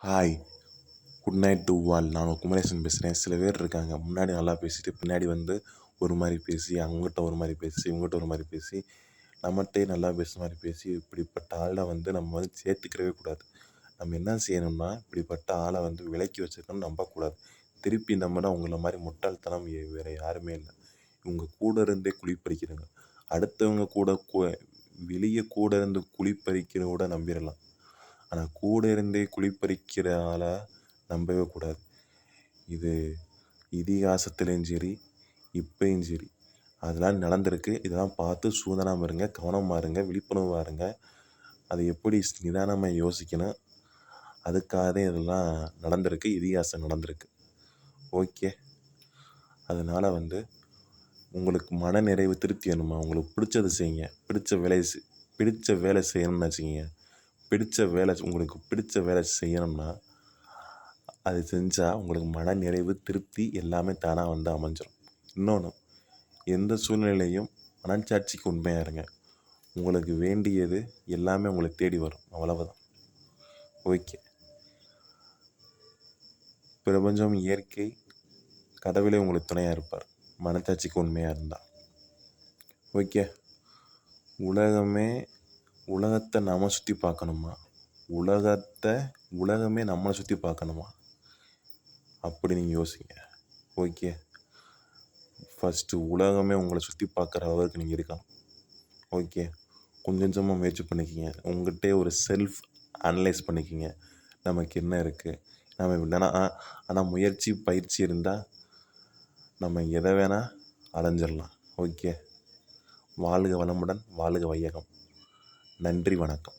Hi, good night to all. நான் குமரேசன் பேசுகிறேன். சில பேர் இருக்காங்க, முன்னாடி நல்லா பேசிட்டு பின்னாடி வந்து ஒரு மாதிரி பேசி, அவங்ககிட்ட ஒரு மாதிரி பேசி, இவங்ககிட்ட ஒரு மாதிரி பேசி, நம்மகிட்டே நல்லா பேசுகிற மாதிரி பேசி, இப்படிப்பட்ட ஆளை வந்து நம்ம வந்து சேர்த்துக்கிறவே கூடாது. நம்ம என்ன செய்யணும்னா, இப்படிப்பட்ட ஆளை வந்து விலக்கி வச்சுருக்கணும்னு நம்பக்கூடாது. திருப்பி நம்பினா உங்களை மாதிரி முட்டாள்தனம் வேறு யாருமே இல்லை. இவங்க கூட இருந்தே குழிப்பறிக்கிறவங்க. அடுத்தவங்க கூட வெளியே கூட இருந்து குழிப்பறிக்கிறத கூட நம்பிடலாம். ஆனால் கூட இருந்தே குழிப்பறிக்கிற ஆளை நம்பவே கூடாது. இது இதிகாசத்துலேயும் சரி, இப்பயும் சரி, அதெல்லாம் நடந்திருக்கு. இதெல்லாம் பார்த்து சூதானமாக இருங்க, கவனமாக இருங்க, விழிப்புணர்வாக இருங்க. அதை எப்படி நிதானமாக யோசிக்கணும், அதுக்காக தான் இதெல்லாம் நடந்திருக்கு, இதிகாசம் நடந்திருக்கு. ஓகே. அதனால் வந்து உங்களுக்கு மன நிறைவு திருப்தி வேணுமா? உங்களுக்கு பிடிச்சது செய்யுங்க. பிடிச்ச வேலை செய்யணும்னு வச்சுக்கிங்க. உங்களுக்கு பிடிச்ச வேலை செய்யணும்னா, அது செஞ்சால் உங்களுக்கு மன நிறைவு, திருப்தி எல்லாமே தானாக வந்து அமைஞ்சிடும். இன்னொன்று, எந்த சூழ்நிலையும் மனச்சாட்சிக்கு உண்மையாக இருங்க. உங்களுக்கு வேண்டியது எல்லாமே உங்களை தேடி வரும். அவ்வளவுதான். ஓகே. பிரபஞ்சம், இயற்கை, கடவுளே உங்களுக்கு துணையாக இருப்பார், மனச்சாட்சிக்கு உண்மையாக இருந்தால். ஓகே. உலகத்தை நம்ம சுற்றி பார்க்கணுமா? உலகமே நம்மளை சுற்றி பார்க்கணுமா? அப்படி நீங்கள் யோசிங்க. ஓகே. ஃபஸ்ட்டு உலகமே உங்களை சுற்றி பார்க்குற அளவுக்கு நீங்கள் இருக்கணும். ஓகே. கொஞ்சம் கொஞ்சமாக முயற்சி பண்ணிக்கிங்க. உங்கள்கிட்டே ஒரு செல்ஃப் அனலைஸ் பண்ணிக்கிங்க. நமக்கு என்ன இருக்குது, நம்ம என்னென்னா ஆனால் முயற்சி, பயிற்சி இருந்தால் நம்ம எதை வேணால் அடைஞ்சிடலாம். ஓகே. வாழ்க வளமுடன், வாழ்க வையகம். நன்றி, வணக்கம்.